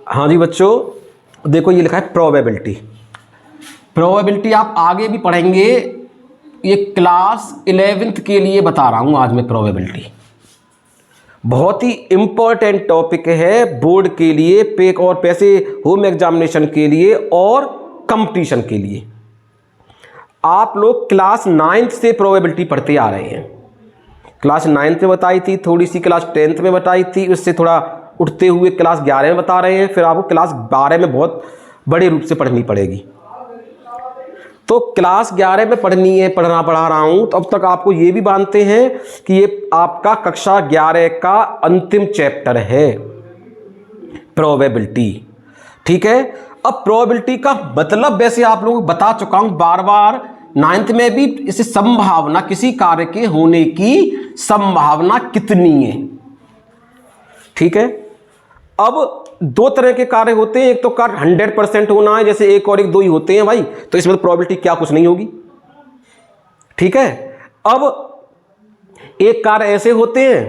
हाँ जी बच्चों, देखो ये लिखा है प्रोबेबिलिटी। प्रोबेबिलिटी आप आगे भी पढ़ेंगे, ये क्लास 11th के लिए बता रहा हूँ आज मैं। प्रोबेबिलिटी बहुत ही इम्पोर्टेंट टॉपिक है बोर्ड के लिए, पे और पैसे होम एग्जामिनेशन के लिए और कंपटीशन के लिए। आप लोग क्लास 9th से प्रोबेबिलिटी पढ़ते आ रहे हैं। क्लास 9th में बताई थी, थोड़ी सी क्लास 10th में बताई थी, उससे थोड़ा उठते हुए क्लास 11 में बता रहे हैं, फिर आपको क्लास 12 में बहुत बड़े रूप से पढ़नी पड़ेगी। तो क्लास 11 में पढ़नी है, पढ़ा रहा हूं, तो अब तक आपको ये भी मानते हैं कि ये आपका कक्षा 11 का अंतिम चैप्टर है प्रोबेबिलिटी। ठीक है, अब प्रोबेबिलिटी का मतलब वैसे आप लोगों को बता चुका हूं बार बार, 9th में भी। इसे संभावना, किसी कार्य के होने की संभावना कितनी है। ठीक है, अब दो तरह के कार्य होते हैं, एक तो कार्य 100% होना है, जैसे एक और एक दो ही होते हैं भाई, तो इसमें तो प्रोबेबिलिटी क्या कुछ नहीं होगी। ठीक है, अब एक कार्य ऐसे होते हैं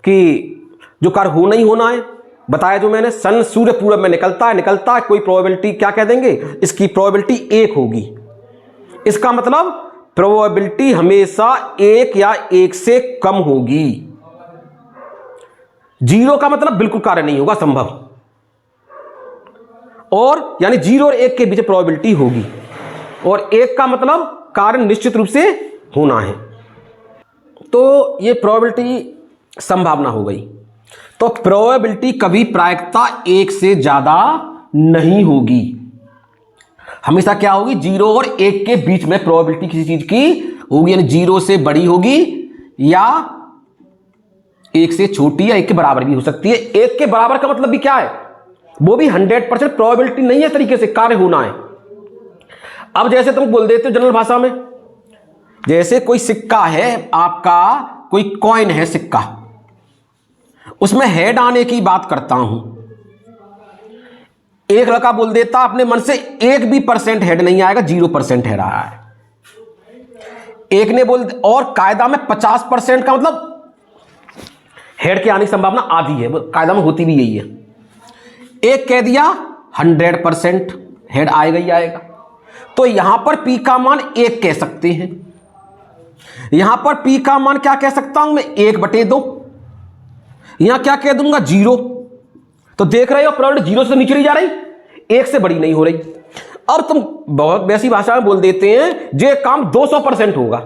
कि जो कार्य होना ही होना है, बताया जो मैंने, सन सूर्य पूरब में निकलता है, कोई प्रोबेबिलिटी क्या कह देंगे, इसकी प्रोबेबिलिटी 1 होगी। इसका मतलब प्रोबेबिलिटी हमेशा 1 या 1 से कम होगी। 0 का मतलब बिल्कुल कार्य नहीं होगा, संभव, और यानी 0 और 1 के बीच प्रोबेबिलिटी होगी, और 1 का मतलब कार्य निश्चित रूप से होना है। तो ये प्रोबेबिलिटी संभावना हो गई। तो प्रोबेबिलिटी कभी प्रायिकता 1 से ज्यादा नहीं होगी, हमेशा क्या होगी, 0 और 1 के बीच में प्रोबेबिलिटी किसी चीज की होगी, यानी 0 से बड़ी होगी या 1 से छोटी या 1 के बराबर भी हो सकती है। 1 के बराबर का मतलब भी क्या है, वो भी 100% प्रोबेबिलिटी नहीं है, तरीके से कार्य होना है। अब जैसे तुम बोल देते हो जनरल भाषा में, जैसे कोई सिक्का है आपका, कोई कॉइन है सिक्का, उसमें हेड आने की बात करता हूं, एक लड़का बोल देता अपने मन से 1% हेड नहीं आएगा, 0% हेड आया है। एक ने बोल, और कायदा में 50% का मतलब हेड के आने की संभावना आधी है, कायदा में होती भी यही है। एक कह दिया 100% हेड आएगा ही आएगा, तो यहां पर पी का मान 1 कह सकते हैं। यहां पर पी का मान क्या कह सकता हूं मैं, 1/2। यहां क्या कह दूंगा, 0। तो देख रहे हो प्रोबेबिलिटी 0 से नीचे नहीं जा रही, 1 से बड़ी नहीं हो रही। अब तुम बहुत वैसी भाषा में बोल देते हैं जे काम 200% होगा।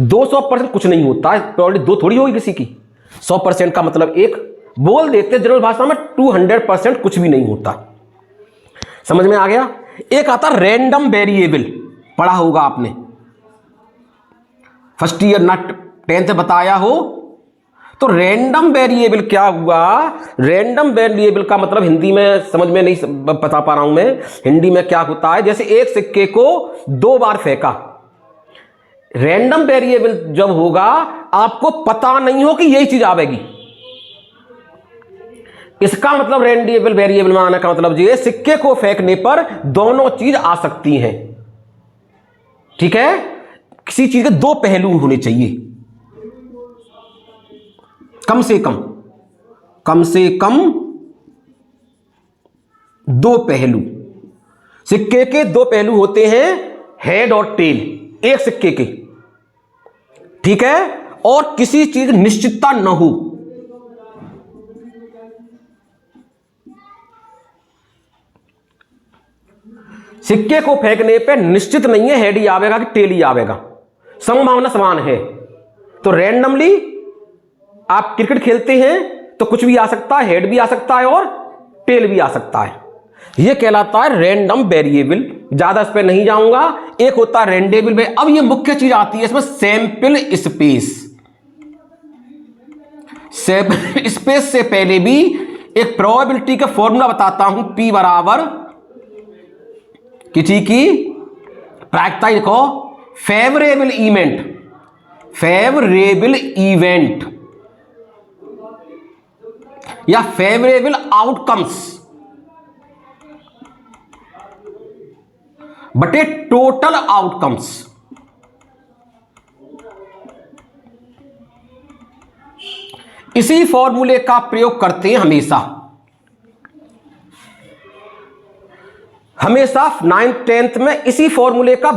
200% कुछ नहीं होता है, प्रोबेबिलिटी 2 थोड़ी होगी किसी की। 100% का मतलब 1 बोल देते जनरल भाषा में, 200% कुछ भी नहीं होता। समझ में आ गया। एक आता रैंडम वेरिएबल, पढ़ा होगा आपने फर्स्ट ईयर ना 10th बताया हो। तो रैंडम वेरिएबल क्या हुआ, रैंडम वेरिएबल का मतलब हिंदी में समझ में नहीं बता पा रहा हूं मैं, हिंदी में क्या होता है, जैसे एक सिक्के को 2 बार फेंका। रैंडम वेरिएबल जब होगा आपको पता नहीं हो कि यही चीज आवेगी, इसका मतलब रैंडम वेरिएबल में आने का मतलब ये, सिक्के को फेंकने पर दोनों चीज आ सकती हैं। ठीक है, किसी चीज के 2 पहलू होने चाहिए, कम से कम 2 पहलू। सिक्के के 2 पहलू होते हैं, हेड और टेल, एक सिक्के के। ठीक है, और किसी चीज निश्चितता न हो। सिक्के को फेंकने पे निश्चित नहीं है हेड ही आवेगा कि टेल ही आवेगा, संभावना समान है। तो रैंडमली आप क्रिकेट खेलते हैं तो कुछ भी आ सकता है, हेड भी आ सकता है और टेल भी आ सकता है, यह कहलाता है रैंडम वेरिएबल। ज्यादा इस पर नहीं जाऊंगा। एक होता है रैंडेबल में। अब यह मुख्य चीज आती है इसमें, सैंपल स्पेस। सैंपल स्पेस से पहले भी एक प्रोबेबिलिटी का फॉर्मूला बताता हूं, P बराबर किसी की प्रायिकता लिखो, फेवरेबल इवेंट या फेवरेबल आउटकम्स बटे टोटल आउटकम्स। इसी फॉर्मूले का प्रयोग करते हैं हमेशा। हमेशा 9th 10th में इसी फॉर्मूले का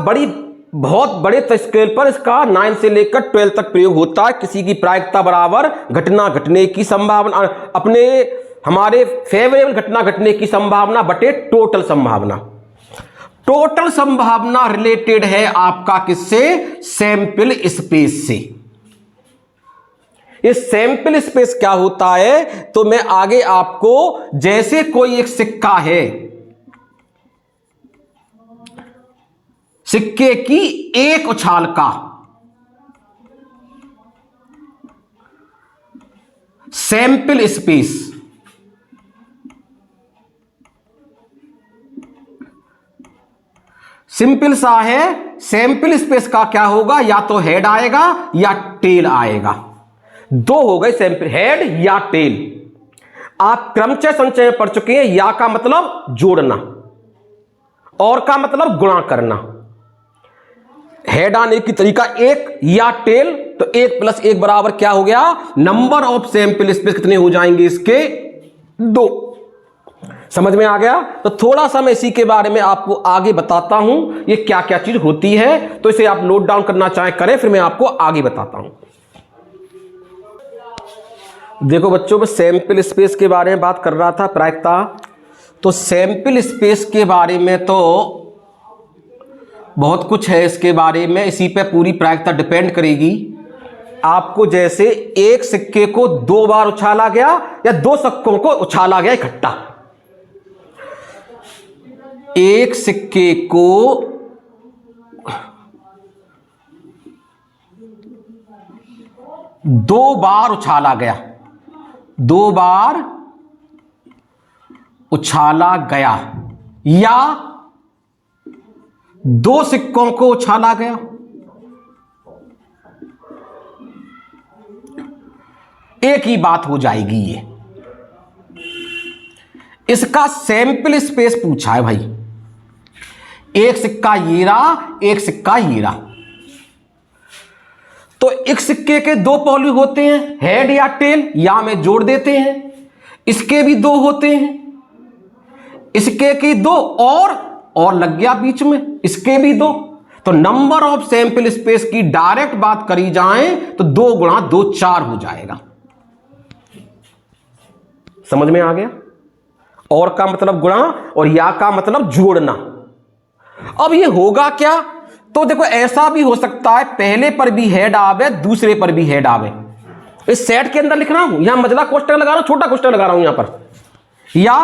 बहुत बड़े स्केल पर इसका 9 से लेकर 12 तक प्रयोग होता है। किसी की प्रायिकता बराबर घटना घटने की संभावना, अपने हमारे फेवरेबल घटना घटने की संभावना बटे टोटल संभावना। टोटल संभावना रिलेटेड है आपका किससे? सैंपल स्पेस से। इस सैंपल स्पेस क्या होता है तो मैं आगे आपको, जैसे कोई एक सिक्का है, सिक्के की एक उछाल का सैंपल स्पेस सिंपल सा है। सैंपल स्पेस का क्या होगा? या तो हेड आएगा या टेल आएगा। दो हो गए सैंपल, हेड या टेल। आप क्रमचय संचय में पढ़ चुके हैं। या का मतलब जोड़ना और का मतलब गुणा करना। हेड आने की तरीका एक या टेल, तो 1 + 1 बराबर क्या हो गया? नंबर ऑफ सैंपल स्पेस कितने हो जाएंगे इसके? 2। समझ में आ गया? तो थोड़ा सा मैं इसी के बारे में आपको आगे बताता हूं, ये क्या क्या चीज होती है। तो इसे आप नोट डाउन करना चाहें करें, फिर मैं आपको आगे बताता हूं। देखो बच्चों, मैं सैंपल स्पेस के बारे में बात कर रहा था, प्रायिकता। तो सैंपल स्पेस के बारे में तो बहुत कुछ है इसके बारे में, इसी पे पूरी प्रायिकता डिपेंड करेगी। आपको जैसे एक सिक्के को 2 बार उछाला गया या 2 सिक्कों को उछाला गया इकट्ठा। एक सिक्के को 2 बार उछाला गया, 2 बार उछाला गया, या 2 सिक्कों को उछाला गया। एक ही बात हो जाएगी ये। इसका सैंपल स्पेस पूछा है भाई। एक सिक्का ये रहा, एक सिक्का ये रहा। तो एक सिक्के के 2 पहलू होते हैं, हेड या टेल, या में जोड़ देते हैं। इसके भी 2 होते हैं, इसके की 2 और लग गया बीच में, इसके भी 2। तो नंबर ऑफ सैंपल स्पेस की डायरेक्ट बात करी जाए तो 2 × 2 4 हो जाएगा। समझ में आ गया? और का मतलब गुणा और या का मतलब जोड़ना। अब ये होगा क्या? तो देखो, ऐसा भी हो सकता है पहले पर भी हेड आवे, दूसरे पर भी हेड आवे। इस सेट के अंदर लिख रहा हूं, यहां मझला क्वेश्चन लगा रहा हूं, छोटा क्वेश्चन लगा रहा हूं यहां पर। या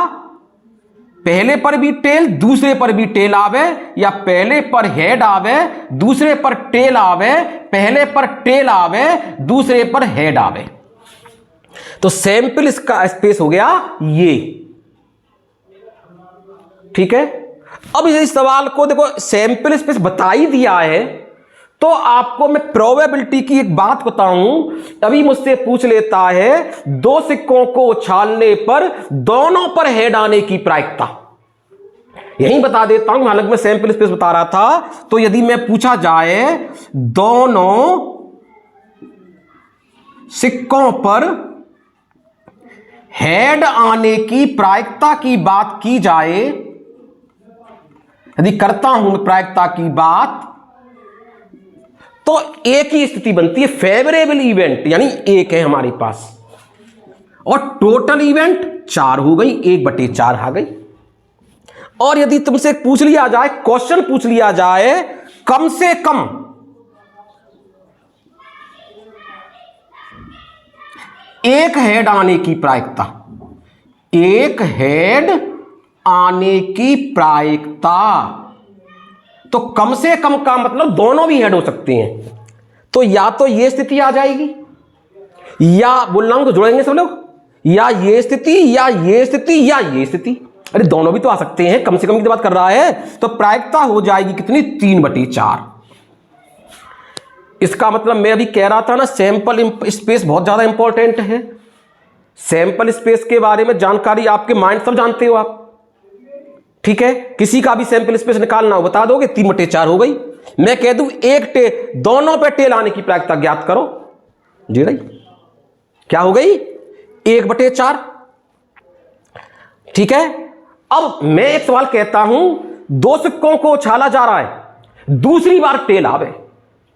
पहले पर भी टेल, दूसरे पर भी टेल आवे, या पहले पर हेड आवे, दूसरे पर टेल आवे, पहले पर टेल आवे, दूसरे पर हेड आवे। तो सैंपल इसका स्पेस हो गया ये। ठीक है? अब इस सवाल को देखो, सैंपल स्पेस बता ही दिया है, तो आपको मैं प्रोबेबिलिटी की एक बात बताऊं। अभी मुझसे पूछ लेता है 2 सिक्कों को उछालने पर दोनों पर हेड आने की प्रायिकता। यही बता देता हूं, हालांकि मैं सैंपल स्पेस बता रहा था। तो यदि मैं पूछा जाए दोनों सिक्कों पर हेड आने की प्रायिकता की बात की जाए, यदि करता हूं प्रायिकता की बात, तो एक ही स्थिति बनती है, फेवरेबल इवेंट यानी 1 है हमारे पास, और टोटल इवेंट 4 हो गई, 1/4 आ गई। और यदि तुमसे पूछ लिया जाए, क्वेश्चन पूछ लिया जाए, कम से कम एक हेड आने की प्रायिकता, एक हेड आने की प्रायिकता, तो कम से कम का मतलब दोनों भी हेड हो सकते हैं। तो या तो ये स्थिति आ जाएगी, या बोल रहा हूं तो जोड़ेंगे सब लोग, या ये स्थिति, या ये स्थिति, या ये स्थिति। अरे दोनों भी तो आ सकते हैं, कम से कम की बात कर रहा है। तो प्रायिकता हो जाएगी कितनी? 3/4। इसका मतलब मैं अभी कह रहा था ना, सैंपल स्पेस बहुत ज्यादा इंपॉर्टेंट है। सैंपल स्पेस के बारे में जानकारी आपके माइंड सब जानते हो आप। ठीक है? किसी का भी सैंपल स्पेस निकालना हो बता दोगे, 3/4 हो गई। मैं कह दूं एक टेल, दोनों पे टेल आने की प्रायिकता ज्ञात करो, जी रही क्या हो गई? 1/4। ठीक है? अब मैं एक सवाल कहता हूं, दो सिक्कों को उछाला जा रहा है, दूसरी बार टेल आवे।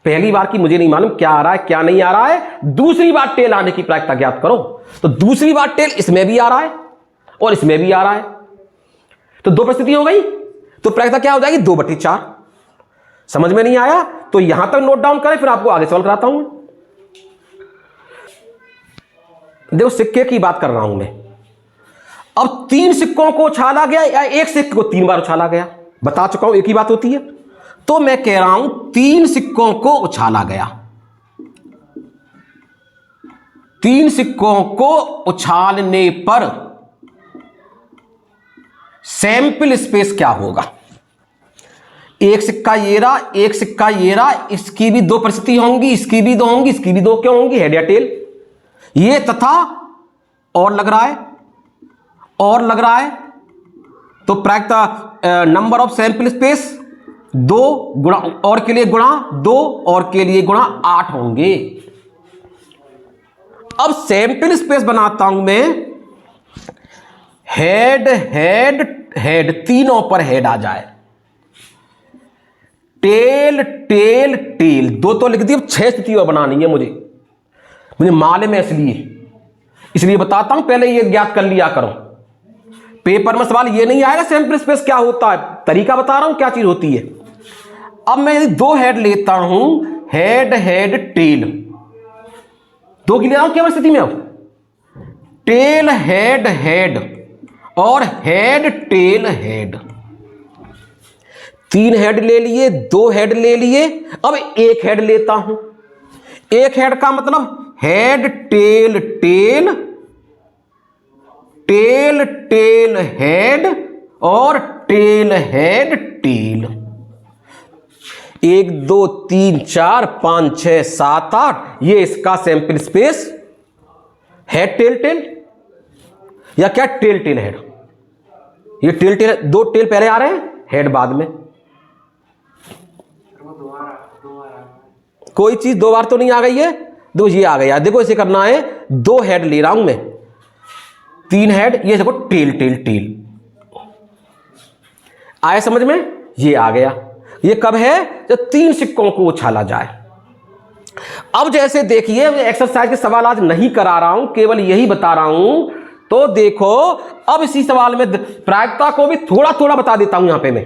पहली बार की मुझे नहीं मालूम क्या आ रहा है क्या नहीं आ रहा है, दूसरी बार टेल आने की प्रायिकता ज्ञात करो। तो दूसरी बार टेल इसमें भी आ रहा है और इसमें भी आ रहा है, तो दो परिस्थिति हो गई। तो प्रायिकता क्या हो जाएगी, 2/4। समझ में नहीं आया तो यहां तक नोट डाउन करें, फिर आपको आगे सवाल कराता हूं। देखो सिक्के की बात कर रहा हूं मैं। अब 3 सिक्कों को उछाला गया या एक सिक्के को 3 बार उछाला गया, बता चुका हूं एक ही बात होती है। तो मैं कह रहा हूं 3 सिक्कों को उछाला गया, 3 सिक्कों को उछालने पर सैंपल स्पेस क्या होगा। एक सिक्का ये रहा, एक सिक्का ये रहा, इसकी भी 2 परिस्थिति होंगी, इसकी भी 2 होंगी, इसकी भी 2 क्यों होंगी, हेड या टेल। ये तथा और लग रहा है, और लग रहा है, तो प्रायिकता नंबर ऑफ सैंपल स्पेस 2 गुणा और के लिए गुणा 2 और के लिए गुणा 8 होंगे। अब सैंपल स्पेस बनाता हूं मैं, हेड हेड हेड, तीनों पर हेड आ जाए, टेल टेल टेल, 2 तो लिख दी, अब 6 स्थितियां बनानी है मुझे मालूम है, इसलिए बताता हूं, पहले ये ज्ञात कर लिया करो। पेपर में सवाल ये नहीं आएगा सैंपल स्पेस क्या होता है, तरीका बता रहा हूं क्या चीज होती है। अब मैं यदि 2 हेड लेता हूं, हेड हेड टेल, 2 की ले रहा हूं केवल स्थिति में, अब टेल हेड हेड और हेड टेल हेड, 3 हेड ले लिए, 2 हेड ले लिए। अब एक हेड लेता हूं, एक हेड का मतलब head tail tail, tail tail head और टेल हेड टेल। 1 2 3 4 5 6 7 8, ये इसका sample space head tail tail या क्या, टेल टेल हेड। ये टेल टेल, 2 टेल पहले आ रहे हैं, हेड बाद में। कोई चीज 2 बार तो नहीं आ गई है, देखो ये आ गया। देखो इसे करना है, 2 हेड ले रहा हूं मैं, 3 हेड, ये देखो टेल टेल टेल आया समझ में, ये आ गया। ये कब है, जब 3 सिक्कों को उछाला जाए। अब जैसे देखिए, एक्सरसाइज के सवाल आज नहीं करा रहा हूं, केवल यही बता रहा हूं। तो देखो अब इसी सवाल में प्रायिकता को भी थोड़ा थोड़ा बता देता हूं। यहां पे मैं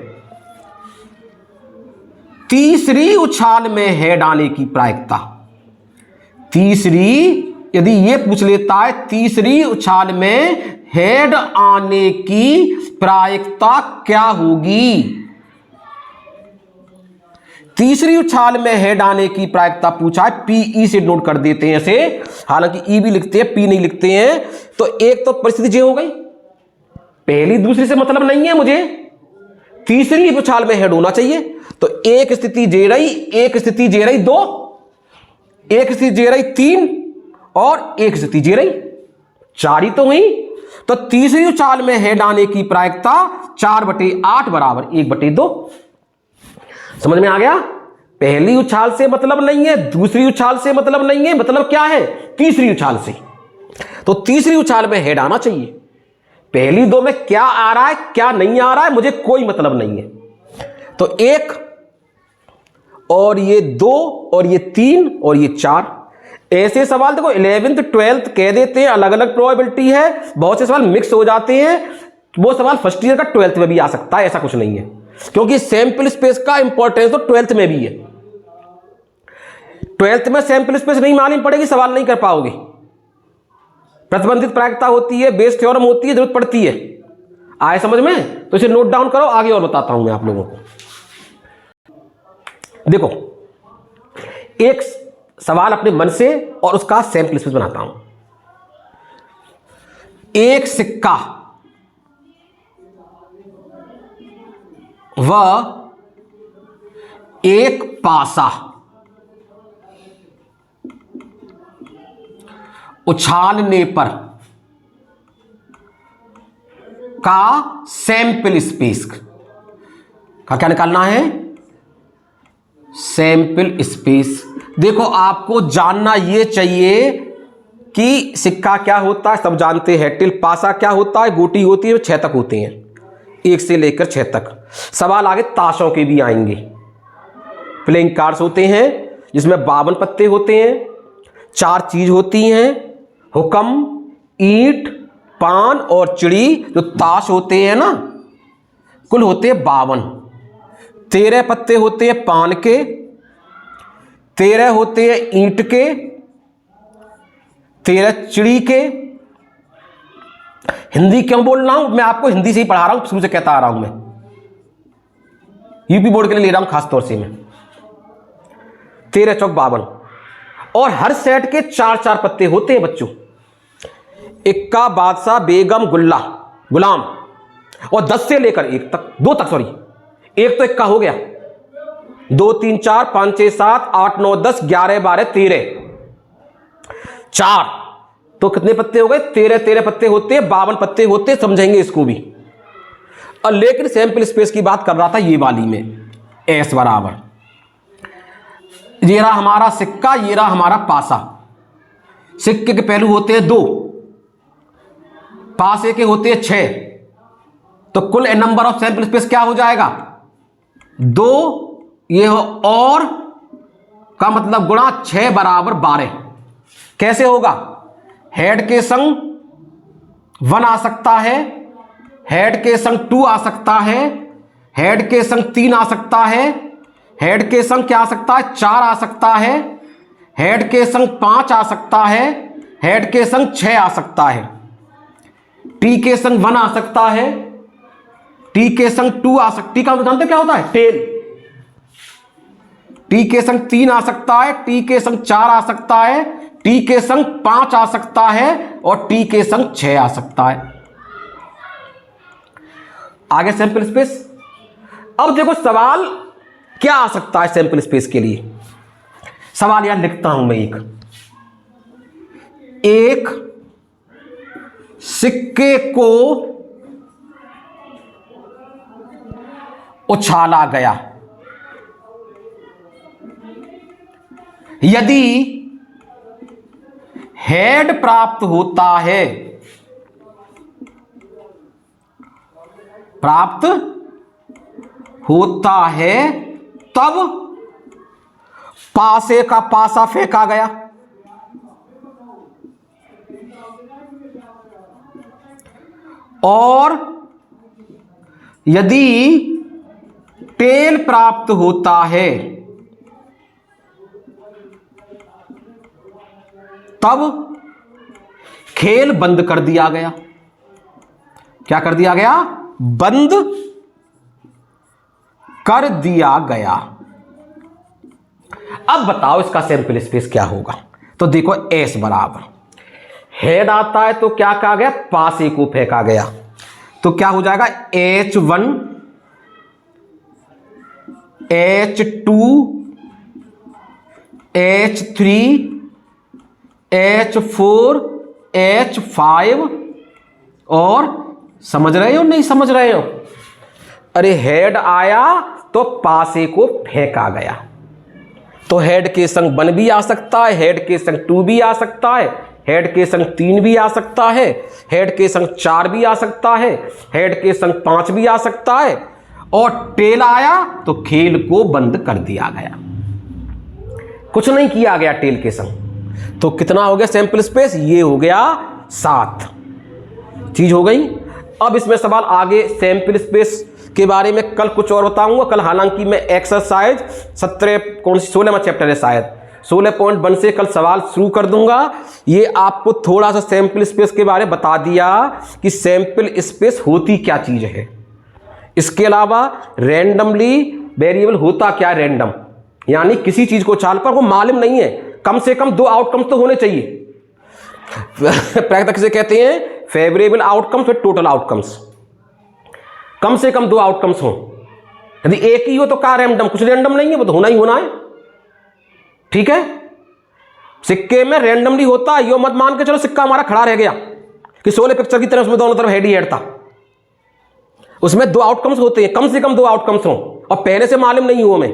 तीसरी उछाल में हेड आने की प्रायिकता, तीसरी यदि ये पूछ लेता है तीसरी उछाल में हेड आने की प्रायिकता क्या होगी, तीसरी उछाल में हेड आने की प्रायिकता पूछा है, पीई से नोट कर देते हैं इसे, हालांकि ई भी लिखते हैं पी नहीं लिखते हैं। तो एक तो परिस्थिति ये हो गई, पहली दूसरी से मतलब नहीं है मुझे, तीसरी उछाल में हेड होना चाहिए। तो एक स्थिति जे रही, एक स्थिति जे रही 2, एक स्थिति जे रही 3 और एक स्थिति जे रही 4 ही तो हुई। तो तीसरी उछाल में हेड आने की प्रायिकता 4/8 बराबर 1/2। समझ में आ गया। पहली उछाल से मतलब नहीं है, दूसरी उछाल से मतलब नहीं है, मतलब क्या है, तीसरी उछाल से। तो तीसरी उछाल में हेड आना चाहिए। पहली 2 में क्या आ रहा है क्या नहीं आ रहा है मुझे कोई मतलब नहीं है। तो 1 और ये 2 और ये 3 और ये 4, ऐसे सवाल देखो 11th 12th कह देते हैं, अलग अलग प्रोबेबिलिटी है, बहुत से सवाल मिक्स हो जाते हैं। वो सवाल फर्स्ट ईयर का 12th में भी आ सकता है, ऐसा कुछ नहीं है, क्योंकि सैंपल स्पेस का इंपॉर्टेंस तो 12th में भी है। 12th में सैंपल स्पेस नहीं मालूम पड़ेगी, सवाल नहीं कर पाओगे। प्रतिबंधित प्रायिकता होती है, बेस थ्योरम होती है, जरूरत पड़ती है। आए समझ में, तो इसे नोट डाउन करो, आगे और बताता हूं मैं आप लोगों को। देखो एक सवाल अपने मन से और उसका सैंपल स्पेस बनाता हूं। एक सिक्का व एक पासा उछालने पर का सैंपल स्पेस का क्या निकालना है, सैंपल स्पेस। देखो आपको जानना यह चाहिए कि सिक्का क्या होता है, सब जानते हैं। टिल पासा क्या होता है, गोटी होती है, 6 तक होते हैं। 1 से लेकर 6 तक। सवाल आगे ताशों के भी आएंगे। प्लेइंग कार्ड्स होते हैं जिसमें 52 पत्ते होते हैं, 4 चीज होती हैं, हुक्म, ईंट, पान और चिड़ी। जो ताश होते हैं ना, कुल होते हैं 52। 13 पत्ते होते हैं पान के, 13 होते हैं ईंट के, 13 चिड़ी के। हिंदी क्यों बोल रहा हूं? मैं आपको हिंदी से ही पढ़ा रहा हूं, शुरू से कहता आ रहा हूं। मैं यूपी बोर्ड के लिए ले रहा हूं खासतौर से मैं। 13 चौक 52 और हर सेट के 4-4 पत्ते होते हैं बच्चों। इक्का, बादशाह, बेगम, गुलाम और 10 से लेकर 1 तक, 2 तक, सॉरी 1 तो इक्का हो गया। 2 3 4 5 6 7 8 9 10 11 12 13 4 तो कितने पत्ते हो गए? 13 पत्ते होते हैं, 52 पत्ते होते हैं, समझेंगे इसको भी। और लेकिन सैंपल स्पेस की बात कर रहा था ये वाली में। एस बराबर, ये रहा हमारा सिक्का, ये रहा हमारा पासा। सिक्के के पहलू होते हैं 2, पासे के होते हैं 6। तो कुल नंबर ऑफ सैंपल स्पेस क्या हो जाएगा? 2 ये हो और का मतलब गुणा 6 बराबर 12। कैसे होगा? हेड के संग 1 आ सकता है, हेड के संग 2 आ सकता है, हेड के संग 3 आ सकता है, हेड के संग क्या आ सकता है? 4 आ सकता है, हेड के संग 5 आ सकता है, हेड के संग 6 आ सकता है, टी के संग 1 आ सकता है, टी के संग 2 आ सकती। टी का जानते क्या होता है? टेल। टी के संग 3 आ सकता है, टी के संग 4 आ सकता है, टी के संग 5 आ सकता है और टी के संग 6 आ सकता है। आगे सैंपल स्पेस। अब देखो सवाल क्या आ सकता है सैंपल स्पेस के लिए। सवाल यहां लिखता हूं मैं। एक सिक्के को उछाला गया, यदि हेड प्राप्त होता है तब पासे का पासा फेंका गया। और यदि टेल प्राप्त होता है तब खेल बंद कर दिया गया। क्या कर दिया गया? बंद कर दिया गया। अब बताओ इसका सैंपल स्पेस क्या होगा। तो देखो एस बराबर, हेड आता है तो क्या कहा गया? पासे को फेंका गया। तो क्या हो जाएगा? H1 H2 H3 H4 H5 और समझ रहे हो नहीं समझ रहे हो? अरे हेड आया तो पासे को फेंका गया। तो हेड के संग 1 भी आ सकता है, हेड के संग 2 भी आ सकता है, हेड के संग 3 भी आ सकता है, हेड के संग 4 भी आ सकता है, हेड के संग 5 भी आ सकता है। और टेल आया तो खेल को बंद कर दिया गया, कुछ नहीं किया गया टेल के संग। तो कितना हो गया सैंपल स्पेस? ये हो गया 7 चीज हो गई। अब इसमें सवाल आगे सैंपल स्पेस के बारे में कल कुछ और बताऊंगा। कल हालांकि मैं एक्सरसाइज 16वां चैप्टर है शायद, 16.1 से कल सवाल शुरू कर दूंगा। ये आपको थोड़ा सा सैंपल स्पेस के बारे में बता दिया कि सैंपल स्पेस होती क्या चीज है। इसके अलावा रैंडमली वेरिएबल होता क्या? रैंडम यानी किसी चीज को चाल पर वो मालूम नहीं है, कम से कम 2 आउटकम्स तो होने चाहिए। प्रैक्टिस से कहते हैं फेवरेबल आउटकम्स और टोटल आउटकम्स। कम से कम 2 आउटकम्स हो। यदि एक ही हो तो क्या रैंडम? कुछ रैंडम नहीं है, वो तो होना ही होना है। ठीक है, सिक्के में रैंडमली होता है। यो मत मान के चलो सिक्का हमारा खड़ा रह गया कि 16 पिक्चर की तरह उसमें दोनों तरफ हेड ही हेड था। उसमें 2 आउटकम्स होते हैं, कम से कम 2 आउटकम्स हो और पहले से मालूम नहीं हो हमें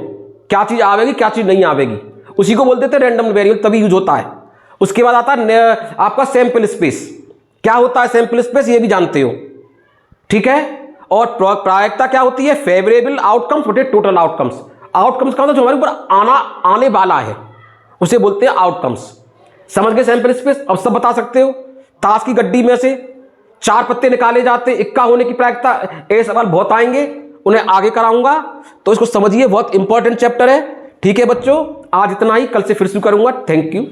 क्या चीज आवेगी क्या चीज नहीं आवेगी, उसी को बोलते थे रैंडम वेरिएबल, तभी यूज होता है। उसके बाद आता है आपका सैंपल स्पेस। क्या होता है सैंपल स्पेस? ये भी जानते हो, ठीक है। और प्रायिकता क्या होती है? फेवरेबल आउटकम्स बटे टोटल आउटकम्स। आउटकम्स का मतलब जो हमारे ऊपर आने वाला है उसे बोलते हैं आउटकम्स। समझ गए सैंपल स्पेस? अब सब बता सकते हो। ताश की गड्डी में से 4 पत्ते निकाले जाते, इक्का होने की प्रायिकता। ये सवाल बहुत आएंगे, उन्हें आगे कराऊंगा, तो इसको समझिए, बहुत इंपॉर्टेंट चैप्टर है। ठीक है बच्चों, आज इतना ही, कल से फिर शुरू करूंगा। Thank you.